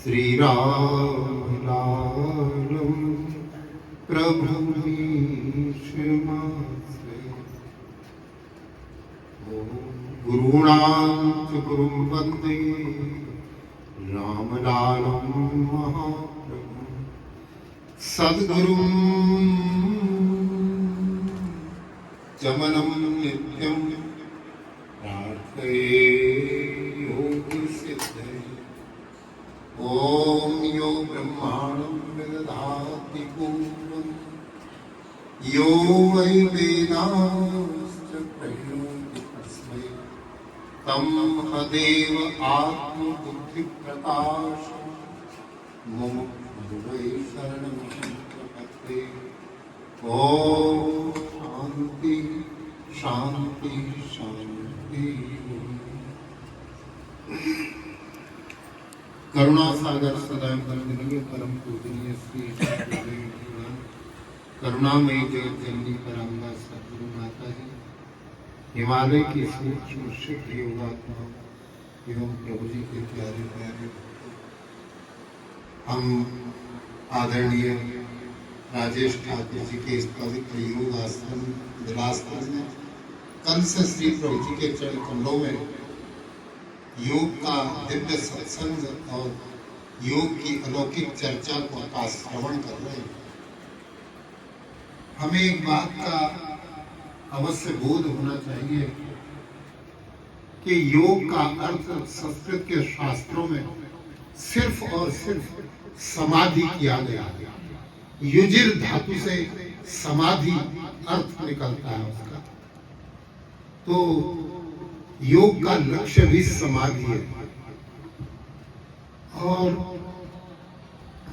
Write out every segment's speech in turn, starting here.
श्री राम लालम प्रभु मीशमासे गुरूणां च गुरुं वन्दे रामलालं महाप्रभु सद्गुरुं चमनं नित्यं प्रार्थये योगसिद्धये। ॐ यो ब्रह्माणं विदधाति पूर्वं यो वै वेदांश्च प्रहिणोति तस्मै तदेव आत्मबुद्धिप्रकाशं मुमुक्षु वै शरणमहं प्रपद्ये। ॐ शान्ति शान्ति शान्ति। करुणा सागर सदैव वंदनीय परम पूजनीय श्री करुणामयी जगत जननी परांगा सद्गुरु माता जी, हिमालय की सूक्ष्म शुद्ध योगात्मा एवं प्रभु जी के प्यारे प्यारे हम आदरणीय राजेश ठाकुर जी के इस पवित्र योग आश्रम विलासपुर में कल से श्री प्रभु जी के चरण कमलों में योग का दिव्य सत्संग और योग की अलौकिक चर्चा का श्रवण कर रहे हैं। हमें एक बात का अवश्य बोध होना चाहिए कि योग का अर्थ संस्कृत के शास्त्रों में सिर्फ और सिर्फ समाधि किया गया है। युजिर धातु से समाधि अर्थ निकलता है उसका। तो योग का लक्ष्य भी समाधि है। और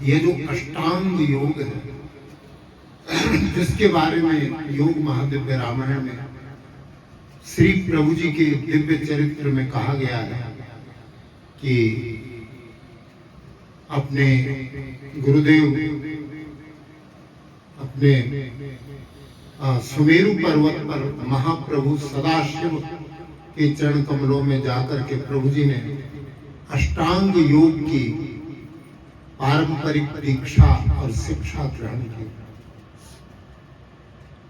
ये जो अष्टांग योग है जिसके बारे में योग महादिव्य रामायण में श्री प्रभु जी के दिव्य चरित्र में कहा गया है कि अपने गुरुदेव अपने सुमेरु पर्वत पर महाप्रभु सदाशिव के चरण कमलों में जाकर के प्रभु जी ने अष्टांग योग की पारंपरिक दीक्षा और शिक्षा ग्रहण की।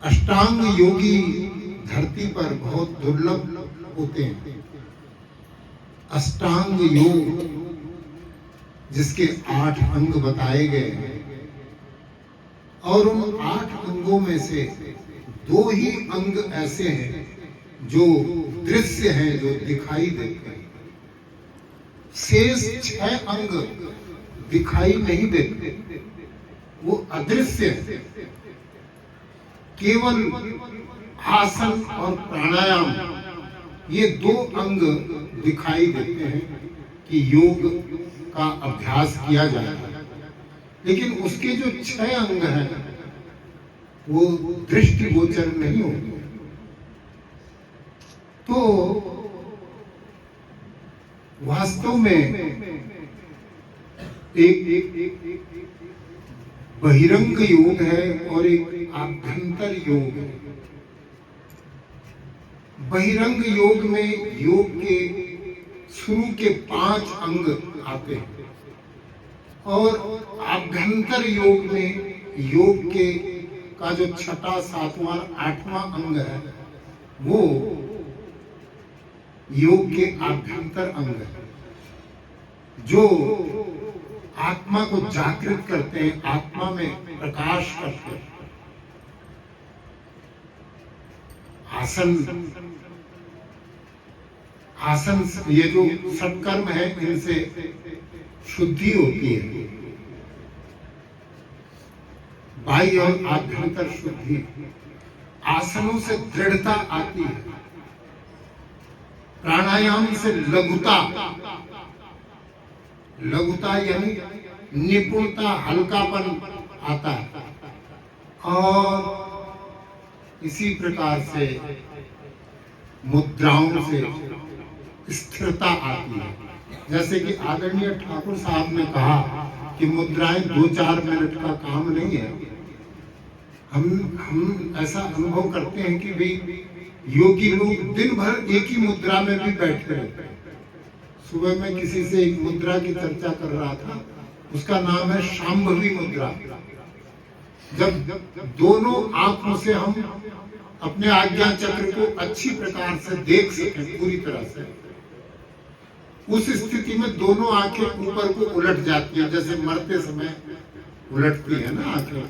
अष्टांग योगी धरती पर बहुत दुर्लभ होते हैं। अष्टांग योग जिसके 8 अंग बताए गए हैं और उन 8 अंगों में से 2 ही अंग ऐसे हैं जो दृश्य हैं, जो दिखाई देते हैं। शेष 6 अंग दिखाई नहीं देते, वो अदृश्य है। केवल आसन और प्राणायाम ये 2 अंग दिखाई देते हैं कि योग का अभ्यास किया जाए, लेकिन उसके जो 6 अंग हैं वो दृष्टिगोचर नहीं होते। तो वास्तव में एक बहिरंग योग है और एक आभ्यंतर योग है। बहिरंग योग में योग के शुरू के 5 अंग आते हैं और आभ्यंतर योग में योग के का जो 6वां 7वां 8वां अंग है वो योग के आभ्यंतर अंग है, जो आत्मा को जागृत करते हैं, आत्मा में प्रकाश करते हैं। आसन ये जो सत्कर्म है इनसे शुद्धि होती है, बाह्य और आभ्यंतर शुद्धि। आसनों से दृढ़ता आती है, प्राणायाम से लघुता यानी निपुणता, हल्कापन आता है और इसी प्रकार से मुद्राओं से स्थिरता आती है। जैसे कि आदरणीय ठाकुर साहब ने कहा कि मुद्राएं 2-4 मिनट का काम नहीं है। हम ऐसा अनुभव करते हैं कि भाई योगी लोग दिन भर एक ही मुद्रा में भी बैठते रहते हैं, सुबह मैं किसी से एक मुद्रा की चर्चा कर रहा था, उसका नाम है शांभवी मुद्रा। जब दोनों आंखों से हम अपने आज्ञा चक्र को अच्छी प्रकार से देख सकें पूरी तरह से, उस स्थिति में दोनों आंखें ऊपर को उलट जाती है, जैसे मरते समय उलटती है ना आंखें।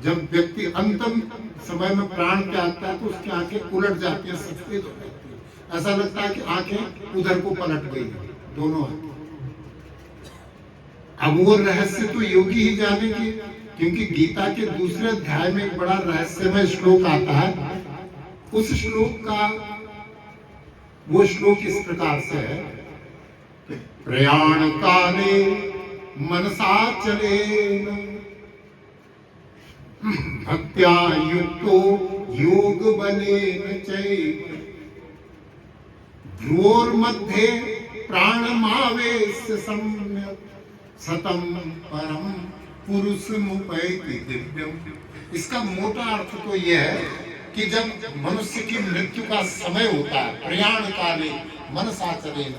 जब व्यक्ति अंतिम समय में प्राण त्यागता है तो उसकी आंखें उलट जाती है, सफेद हो जाती है, ऐसा लगता है कि आंखें उधर को पलट गई दोनों। अब वो रहस्य तो योगी ही जानेंगे, क्योंकि गीता के दूसरे अध्याय में एक बड़ा रहस्यमय श्लोक आता है। उस श्लोक का वो श्लोक इस प्रकार से है, प्रयाण काले मनसा चलेन भक्त्या युक्तो योग बलेन चैव भ्रूर्मध्ये प्राणमावेश्य सम्यक् सतम परम पुरुषमुपैति दिव्यम। इसका मोटा अर्थ तो यह है कि जब मनुष्य की मृत्यु का समय होता है, प्रयाण काले मनसा चलेन,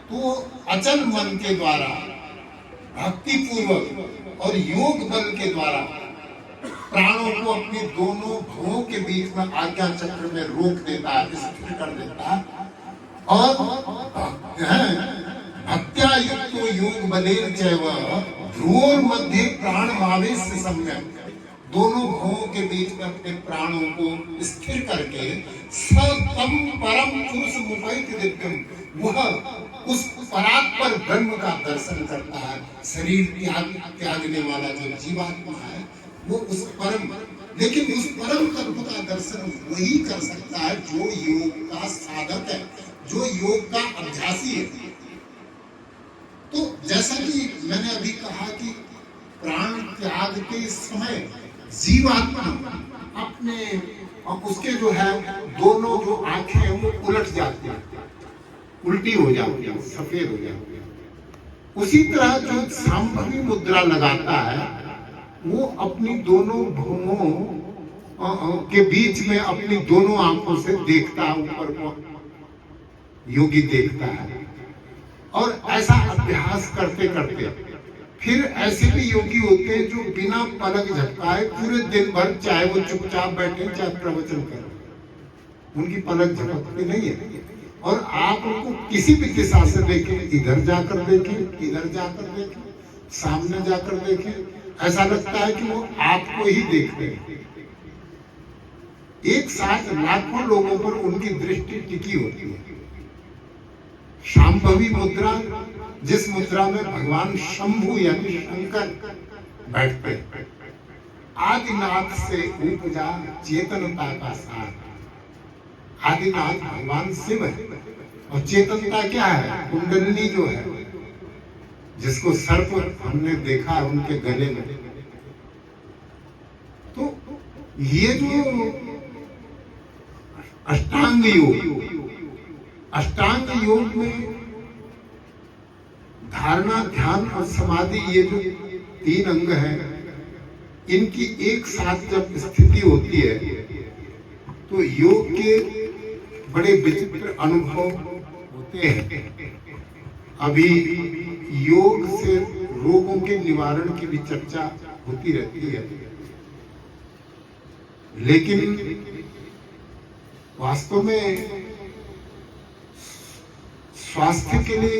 तो अचल मन के द्वारा भक्ति पूर्वक और योग बल के द्वारा प्राणों को अपनी दोनों भुवों के बीच में आज्ञा चक्र में रोक देता है, स्थिर कर देता है। और भक्त्या युक्तो योग बलेन चैव भ्रूर मध्य प्राणमावेश्य सम्यक्, दोनों भुवों के बीच में अपने प्राणों को स्थिर करके सतम परम पुरुषमुपैति दिव्यम, वह उस परात्पर ब्रह्म का दर्शन करता है। शरीर त्यागने वाला जो जीवात्मा है वो उस परम, लेकिन उस परम तत्व का दर्शन वही कर सकता है जो योग का साधक है, जो योग का अभ्यासी है। तो जैसा कि मैंने अभी कहा कि प्राण त्याग के समय जीवात्मा अपने और उसके जो है दोनों जो आंखें हैं वो उलट जाती है, उल्टी हो जाती है, सफेद हो जाती है। उसी तरह जो शांभवी मुद्रा लगाता है वो अपनी दोनों भुवों के बीच में अपनी दोनों आंखों से देखता है, ऊपर को योगी देखता है। और ऐसा अभ्यास करते करते फिर ऐसे भी योगी होते हैं जो बिना पलक झपकाए पूरे दिन भर, चाहे वो चुपचाप बैठे चाहे प्रवचन करें, उनकी पलक झपकती नहीं है। और आप उनको किसी भी दिशा से देखें, इधर जाकर देखें, इधर जाकर देखें, सामने जाकर देखें, ऐसा लगता है कि वो आपको ही देखते हैं। एक साथ लाखों लोगों पर उनकी दृष्टि टिकी होती है। शांभवी मुद्रा, जिस मुद्रा में भगवान शंभु यानी शंकर बैठते हैं। आदिनाथ से उपजा चेतनता का सार। आदिनाथ भगवान शिव है और चेतनता क्या है? कुंडलिनी जो है, जिसको सर्प हमने देखा उनके गले में। तो ये जो अष्टांग योग में धारणा, ध्यान और समाधि, ये जो तीन अंग हैं, इनकी एक साथ जब स्थिति होती है तो योग के बड़े विचित्र अनुभव होते हैं। अभी योग से रोगों के निवारण की भी चर्चा होती रहती है, लेकिन वास्तव में स्वास्थ्य के लिए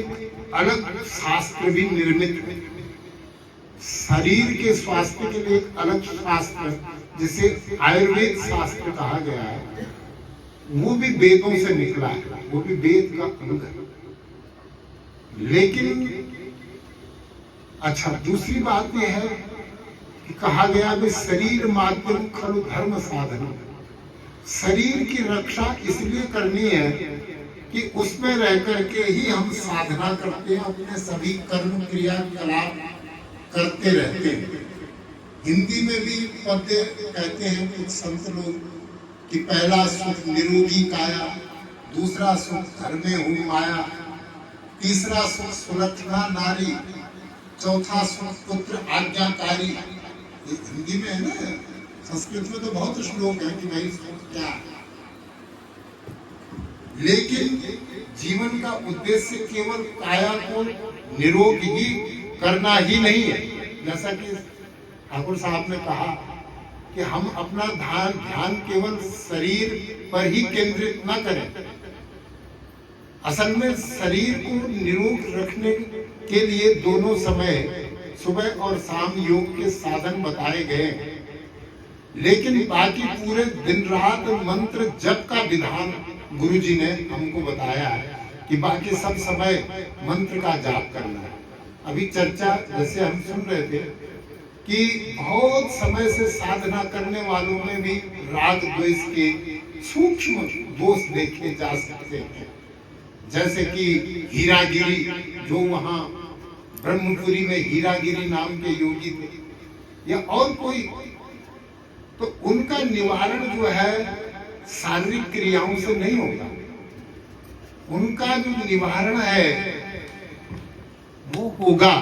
अलग शास्त्र भी निर्मित है। शरीर के स्वास्थ्य के लिए एक अलग शास्त्र, जिसे आयुर्वेद शास्त्र कहा गया है, वो भी वेदों से निकला है, वो भी वेद का अंग है। लेकिन अच्छा, दूसरी बात यह है कि कहा गया कि शरीर माध्यम खलु धर्म साधन। शरीर की रक्षा इसलिए करनी है कि उसमें रह करके ही हम साधना करते हैं, अपने सभी कर्म क्रियाकलाप करते रहते हैं। हिंदी में भी पद्य कहते हैं कुछ संत लोग कि पहला सुख निरोगी काया, दूसरा सुख घर में हो माया, तीसरा सुख सुलक्षणा नारी, चौथा सुख पुत्र आज्ञाकारी। ये हिंदी में है ना, संस्कृत में तो बहुत श्लोक है कि भाई सुख क्या है। लेकिन जीवन का उद्देश्य केवल काया को निरोग ही करना ही नहीं है। जैसा कि ठाकुर साहब ने कहा कि हम अपना ध्यान केवल शरीर पर ही केंद्रित न करें। असल में शरीर को निरोग रखने के लिए दोनों समय सुबह और शाम योग के साधन बताए गए हैं, लेकिन बाकी पूरे दिन रात मंत्र जप का विधान गुरुजी ने हमको बताया है कि बाकी सब समय मंत्र का जाप करना है। अभी चर्चा जैसे हम सुन रहे थे कि बहुत समय से साधना करने वालों में भी राग द्वेष के सूक्ष्म दोष देखे जा सकते हैं। जैसे कि हीरागिरी, जो वहां ब्रह्मपुरी में हीरागिरी नाम के योगी थे, या और कोई, तो उनका निवारण जो है शारीरिक क्रियाओं से नहीं होगा। उनका जो निवारण है वो होगा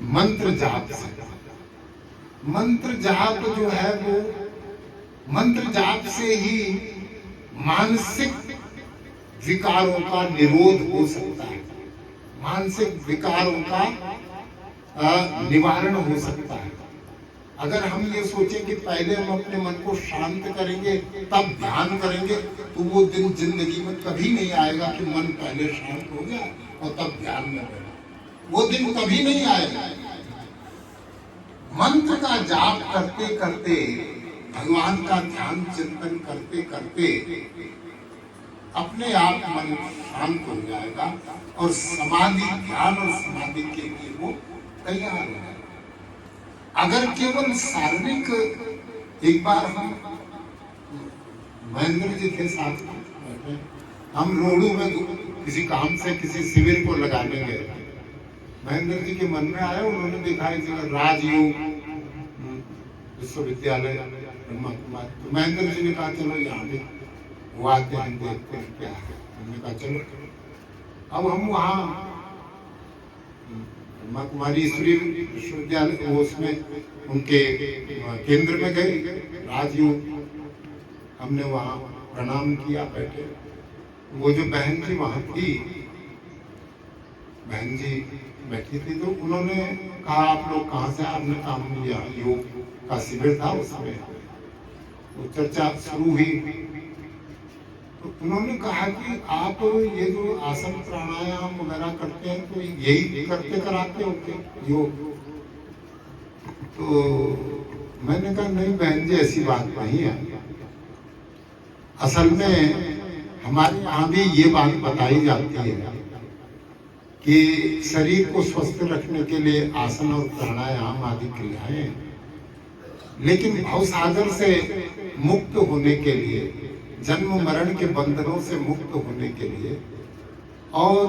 मंत्र जाप से। मंत्र जाप जो है वो मंत्र जाप से ही मानसिक विकारों का निरोध हो सकता है, मानसिक विकारों का निवारण हो सकता है। अगर हम ये सोचें कि पहले हम अपने मन को शांत करेंगे तब ध्यान करेंगे, तो वो दिन जिंदगी में कभी नहीं आएगा कि मन पहले शांत हो जाए और तब ध्यान में करें। वो दिन कभी नहीं आएगा। मंत्र का जाप करते करते, भगवान का ध्यान चिंतन करते करते अपने आप मन शांत हो जाएगा और समाधि, ध्यान और समाधि के लिए वो तैयार हो जाएगा। अगर केवल शारीरिक, एक बार हम महेंद्र जी के साथ बैठे, हम रोडू में किसी काम से किसी शिविर को लगाने गए। महेंद्र जी के मन में आया, उन्होंने देखा इस जगह राजयोग विश्वविद्यालय ब्रह्मा कुमारी, तो महेंद्र जी ने कहा चलो यहाँ पे वो आते हैं, देखते हैं क्या है। हमने कहा चलो। अब हम वहाँ ब्रह्मा कुमारी ईश्वरीय विश्वविद्यालय, वो उसमें उनके केंद्र में गए, राजयोग। हमने वहाँ प्रणाम किया, बैठे। वो जो बहन जी वहाँ थी, बहन जी बैठी थी, तो उन्होंने कहा आप लोग कहाँ से? आपने कहा हम यहाँ योग का शिविर था, उसमें तो चर्चा शुरू हुई। तो उन्होंने कहा कि आप ये जो आसन प्राणायाम वगैरह करते हैं तो यही करते कराते होते योग? तो मैंने कहा नहीं बहन जी, ऐसी बात नहीं है। असल में हमारे यहाँ भी ये बात बताई जाती है कि शरीर को स्वस्थ रखने के लिए आसन और प्राणायाम आदि क्रियाएं, लेकिन भवसागर से मुक्त होने के लिए, जन्म मरण के बंधनों से मुक्त होने के लिए और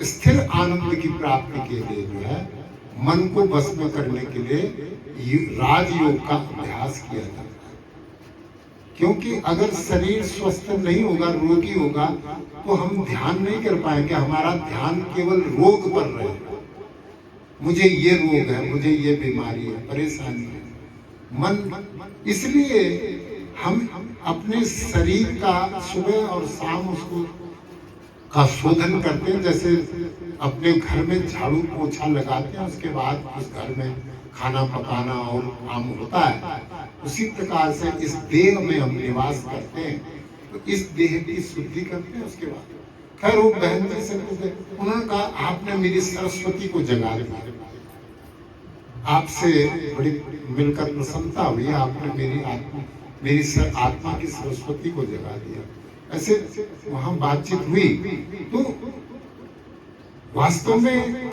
स्थिर आनंद की प्राप्ति के लिए जो है मन को बस में करने के लिए राजयोग का अभ्यास किया जाता है। क्योंकि अगर शरीर स्वस्थ नहीं होगा, रोगी होगा, तो हम ध्यान नहीं कर पाएंगे। हमारा ध्यान केवल रोग पर रहेगा। मुझे ये रोग है, मुझे ये बीमारी है, परेशानी है, मन। इसलिए हम अपने शरीर का सुबह और शाम उसको का शोधन करते हैं। जैसे अपने घर में झाड़ू पोछा लगाते हैं, उसके बाद उस घर में खाना पकाना और काम होता है, उसी प्रकार से इस देह में हम निवास करते हैं, तो इस देह की शुद्धि करते हैं। उसके बाद खैर वो बहन जी से उन्होंने कहा आपने मेरी सरस्वती को जगा दिया, आपसे बड़ी मिलकर प्रसन्नता हुई, आपने मेरी आत्मा की सरस्वती को जगा दिया। ऐसे वहां बातचीत हुई। तो वास्तव में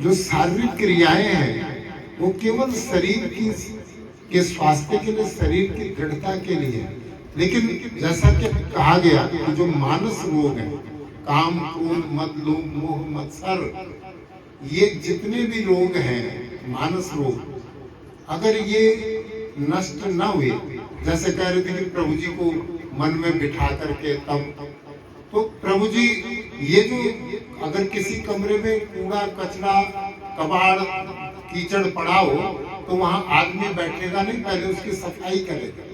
जो शारीरिक क्रियाएं हैं वो केवल शरीर के स्वास्थ्य के लिए, शरीर की दृढ़ता के लिए, लेकिन जैसा कि कहा गया कि जो मानस रोग है, काम, क्रोध, मद, लोभ, मोह, मत्सर, ये जितने भी रोग हैं, मानस रोग, अगर ये नष्ट न हुए, जैसे कह रहे थे कि प्रभु जी को मन में बिठा करके तब, तो प्रभु जी ये जो अगर किसी कमरे में कूड़ा कचरा कबाड़ कीचड़ पड़ा हो तो वहां आदमी बैठेगा नहीं, पहले उसकी सफाई करेगा।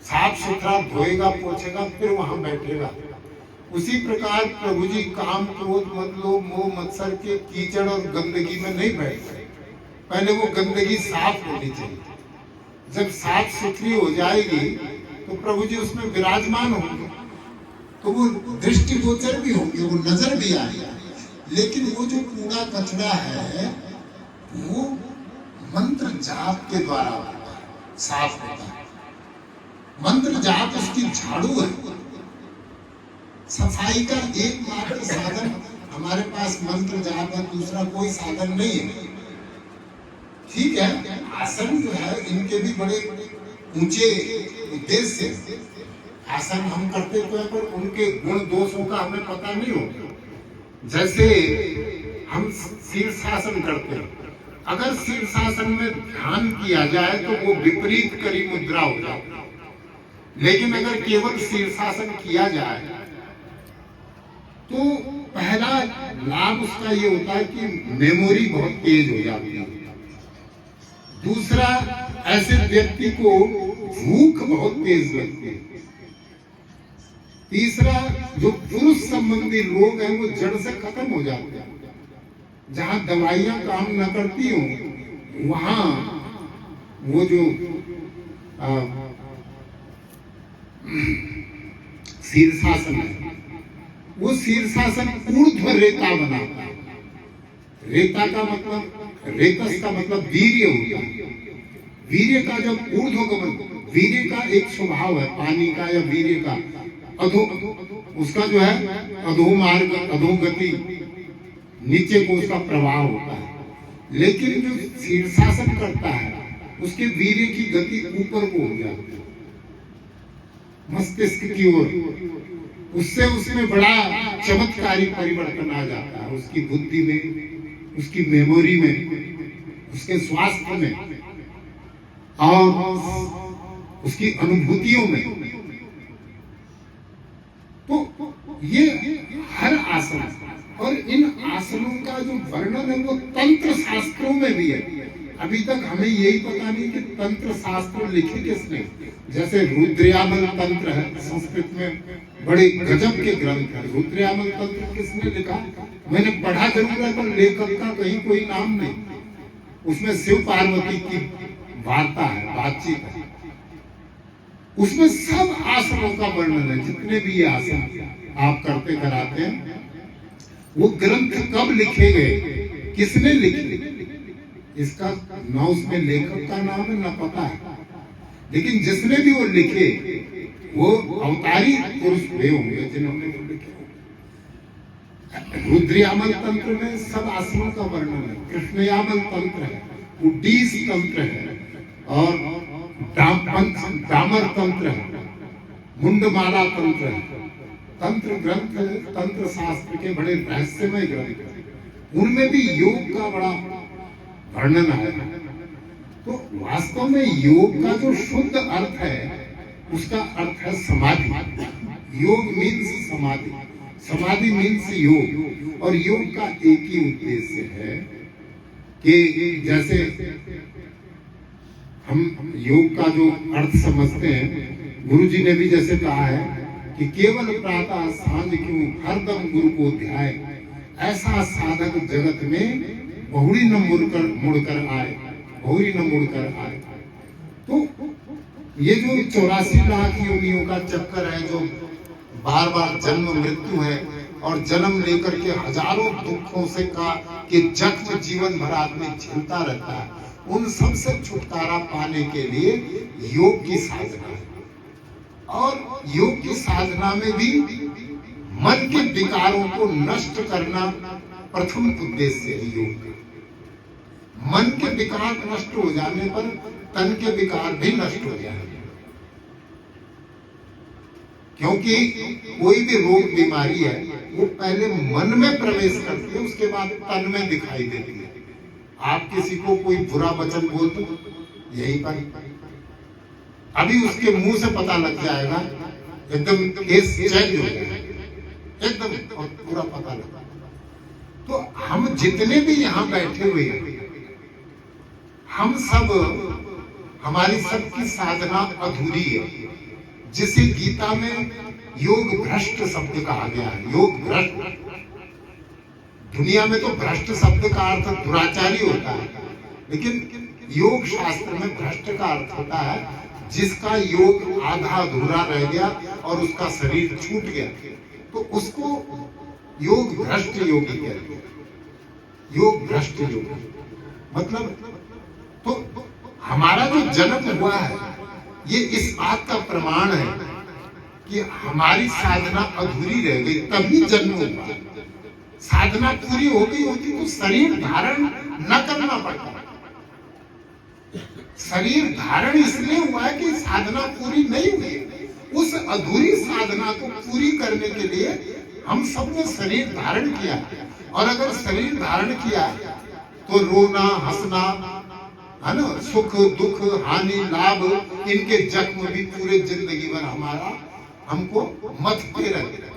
साफ सुथरा धोएगा पोछेगा फिर वहां बैठेगा। उसी प्रकार प्रभु जी काम क्रोध मत लोभ मोह मत्सर के कीचड़ और गंदगी में नहीं बैठते, पहले वो गंदगी साफ होनी चाहिए। जब साफ सुथरी हो जाएगी तो प्रभु जी उसमें विराजमान होंगे, तो वो दृष्टिगोचर भी होंगे, वो नजर भी आएगा। लेकिन वो जो कूड़ा कचरा है वो मंत्र जाप के द्वारा साफ होता है। मंत्र जाप उसकी झाड़ू है। सफाई का एकमात्र साधन हमारे पास मंत्र जाप है, दूसरा कोई साधन नहीं है। ठीक है, आसन जो है इनके भी बड़े ऊंचे उद्देश्य। आसन हम करते तो है पर उनके गुण दोषों का हमें पता नहीं होता। जैसे हम शीर्षासन करते हैं, अगर शीर्षासन में ध्यान किया जाए तो वो विपरीत करी मुद्रा हो जाती है। लेकिन अगर केवल शीर्षासन किया जाए तो पहला लाभ उसका ये होता है कि मेमोरी बहुत तेज हो जाती है। दूसरा, ऐसे व्यक्ति को भूख बहुत तेज लगती है। तीसरा, जो पुरुष संबंधी रोग हैं वो जड़ से खत्म हो जाते हैं। जहां दवाइयां काम न करती हो वहां वो जो शीर्षासन है, वो शीर्षासन ऊर्ध्व रेता बनाता है। रेता का मतलब, रेतस का मतलब वीर्य होता है। वीर्य का जब ऊर्ध्वगमन, वीर्य का एक स्वभाव है पानी का या वीर्य का, अधो उसका जो है अधोमार्ग अधोगति, नीचे को उसका प्रवाह होता है। लेकिन जो शीर्षासन करता है उसके वीर्य की गति ऊपर को हो जाती है, मस्तिष्क की ओर। उससे उसमें बड़ा चमत्कारी परिवर्तन आ जाता है, उसकी बुद्धि में, उसकी मेमोरी में, उसके स्वास्थ्य में और उसकी अनुभूतियों में। तो ये हर आसन, और इन आसनों का जो वर्णन है वो तंत्र शास्त्रों में भी है। अभी तक हमें यही पता नहीं कि तंत्र शास्त्र लिखे किसने। जैसे रुद्रयामल तंत्र है, संस्कृत में बड़े गजब के ग्रंथ है। रुद्रयामल तंत्र किसने लिखा? मैंने पढ़ा जरूर है पर लेखक का कहीं कोई नाम नहीं। उसमें शिव पार्वती की वार्ता है, बातचीत है। उसमें सब आसनों का वर्णन है, जितने भी ये आसन आप करते कराते हैं। वो ग्रंथ कब लिखे गए, किसने लिखे, इसका ना उसमें लेखक का नाम है ना पता है। लेकिन जिसने भी वो लिखे वो अवतारी पुरुष हुए होंगे जिन्होंने वो लिखे। रुद्रयामल तंत्र में सब आसनों का वर्णन है। कृष्णयामल तंत्र है, उड्डीस तंत्र है और दामर तंत्र है, मुंडमाला तंत्र है। तंत्र ग्रंथ, तंत्र शास्त्र के बड़े रहस्यमय ग्रंथ हैं। उनमें भी योग का बड़ा वर्णन है। तो वास्तव में योग का जो शुद्ध अर्थ है उसका अर्थ है समाधि। योग मीन्स समाधि, समाधि मीन्स योग। और योग का एक ही उद्देश्य है कि जैसे हम योग का जो अर्थ समझते हैं, गुरु जी ने भी जैसे कहा है कि केवल प्रातः सांझ क्यों हरदम गुरु को ध्याए, ऐसा साधक जगत में बहुड़ी न मुड़कर आए, बहुड़ी न मुड़कर आए। तो ये जो 84 लाख योनियों का चक्कर है, जो बार बार जन्म मृत्यु है और जन्म लेकर के हजारों दुखों से कि जख्म जीवन भर आदमी झेलता रहता है, उन सब से छुटकारा पाने के लिए योग की साधना है। और योग की साधना में भी मन के विकारों को नष्ट करना प्रथम उद्देश्य है योग का। मन के विकार नष्ट हो जाने पर तन के विकार भी नष्ट हो जाएंगे। क्योंकि कोई भी रोग बीमारी है वो पहले मन में प्रवेश करती है, उसके बाद तन में दिखाई देती है। आप किसी को कोई बुरा वचन बोल दो, यही पर अभी उसके मुंह से पता लग जाएगा, एकदम केस चेंज हो जाएगा, एकदम और पूरा पता लगा। तो हम जितने भी यहाँ बैठे हुए हैं, हम सब, हमारी सबकी साधना अधूरी है। जिसे गीता में योग भ्रष्ट शब्द कहा गया है। योग भ्रष्ट, दुनिया में तो भ्रष्ट शब्द का अर्थ दुराचारी होता है, लेकिन योग शास्त्र में भ्रष्ट का अर्थ होता है जिसका योग आधा अधूरा रह गया और उसका शरीर छूट गया, तो उसको योग भ्रष्ट योगी कहते हैं। योग भ्रष्ट योगी मतलब, तो हमारा जो जन्म हुआ है ये इस बात का प्रमाण है कि हमारी साधना अधूरी रह गई, तभी जन्म हुआ। साधना पूरी हो गई होती तो शरीर धारण न करना पड़ता। शरीर धारण इसलिए हुआ है कि साधना पूरी नहीं हुई। उस अधूरी साधना को पूरी करने के लिए हम सब ने शरीर धारण किया, और अगर शरीर धारण किया तो रोना हंसना है ना, सुख दुख हानि लाभ, इनके जख्म भी पूरे जिंदगी भर हमारा हमको मथते रहते,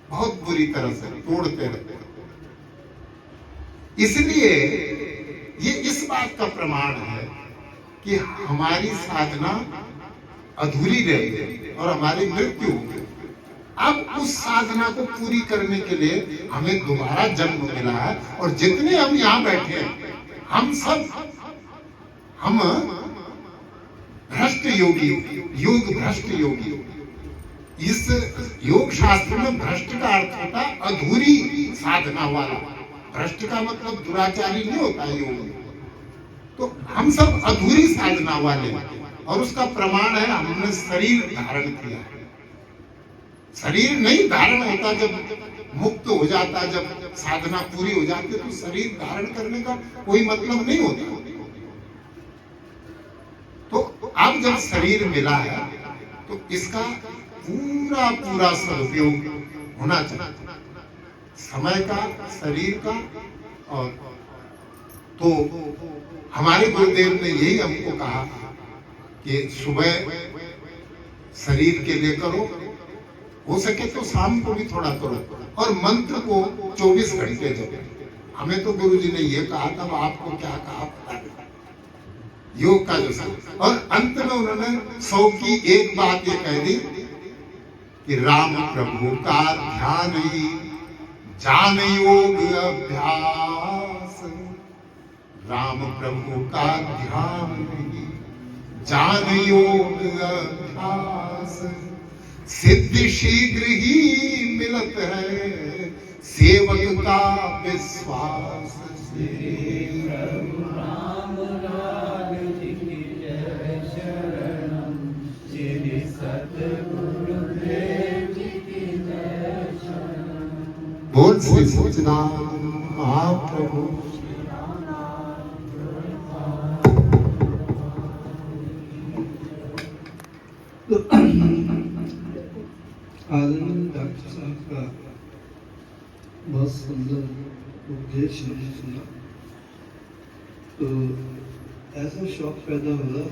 बहुत बुरी तरह से तोड़ते रहते। इसलिए ये इस बात का प्रमाण है कि हमारी साधना अधूरी रह गई और हमारी मृत्यु हो गई। अब उस साधना को पूरी करने के लिए हमें दोबारा जन्म मिला है, और जितने हम यहाँ बैठे हैं हम सब हम भ्रष्ट योगी, योग भ्रष्ट योगी। इस योग शास्त्र में भ्रष्ट का अर्थ होता है अधूरी साधना वाला। भ्रष्ट का मतलब दुराचारी नहीं होता योग। तो हम सब अधूरी साधना वाले, और उसका प्रमाण है हमने शरीर धारण किया। शरीर नहीं धारण होता जब मुक्त हो जाता, जब साधना पूरी हो जाती, तो शरीर धारण करने का कोई मतलब नहीं होता। तो अब जब शरीर मिला है तो इसका पूरा पूरा सदुपयोग होना चाहिए, समय का, शरीर का। और तो हमारे गुरुदेव ने यही हमको कहा कि सुबह शरीर के लिए करो, हो सके तो शाम को भी थोड़ा करो, और मंत्र को 24 घंटे जपो। हमें तो गुरुजी ने ये कहा था, आपको क्या कहा योग का जो सब। और अंत में उन्होंने 100 की एक बात ये कह दी कि राम प्रभु का ध्यान ही जान योग अभ्यास। राम प्रभु का ध्यान ही जान योग अभ्यास। सिद्धि शीघ्र ही मिलत है सेवक का विश्वास। बोल श्री सच्चिदानंद महाप्रभु। आदरणीय डॉक्टर साहब का बहुत सुंदर उपदेश हमने सुना, तो ऐसा शौक पैदा हुआ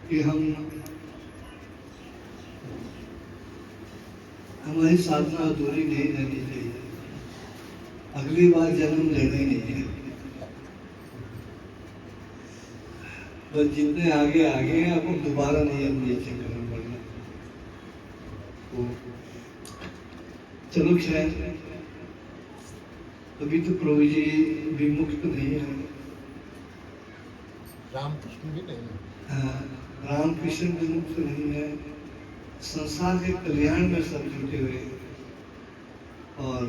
कि हमारी साधना अधूरी नहीं रहनी चाहिए, अगली बार जन्म लेना ही नहीं है। बस जितने आगे आगे हैं आपको दोबारा नहीं अब नीचे करना पड़ना। तो चलो खैर, अभी तो प्रभु जी भी मुक्त नहीं है, रामकृष्ण भी नहीं है। हाँ, रामकृष्ण भी मुक्त नहीं है। संसार के कल्याण में सब जुटे हुए हैं, और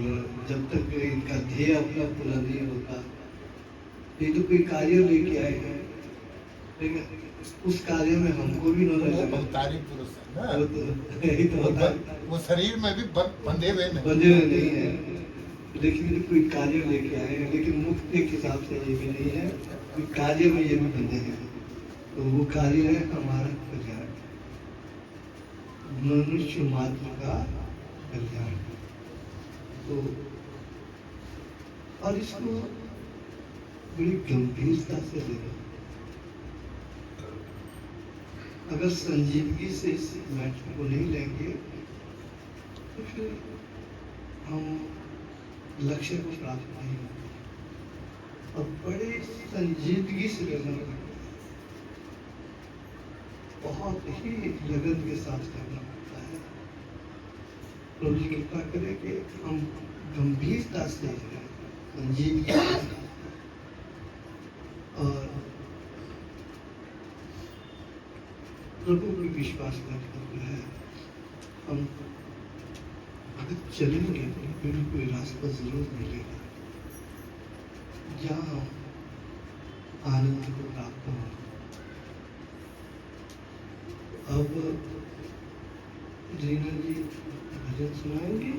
जब तक इनका ध्येय अपना पूरा नहीं होता, ये तो कोई कार्य लेके आए हैं, लेकिन उस कार्य में हमको भी भक्तारी पुरुष है ना, वो शरीर में भी बंधे हुए नहीं है, लेकिन कोई कार्य लेके आए हैं। लेकिन मुक्ति के हिसाब से ये भी नहीं है, कोई कार्य में ये भी बंधे हैं। तो वो कार्य है हमारा कल्याण, मनुष्य मात्र का कल्याण। तो और इसको बड़ी गंभीरता से देखो। अगर संजीदगी से इस मैटर को नहीं लेंगे तो फिर हम लक्ष्य को प्राप्त नहीं होंगे। और बड़े संजीदगी से लेना, बहुत ही लगन के साथ करना पड़ता है। प्रभु जी कृपा करें कि हम गंभीरता से संजीवता के साथ और प्रभु पर विश्वास करते हुए हम अगर चलेंगे तो फिर कोई रास्ता जरूर मिलेगा जहाँ हम आनंद को प्राप्त हो। अब रीना जी भजन सुनाएंगे।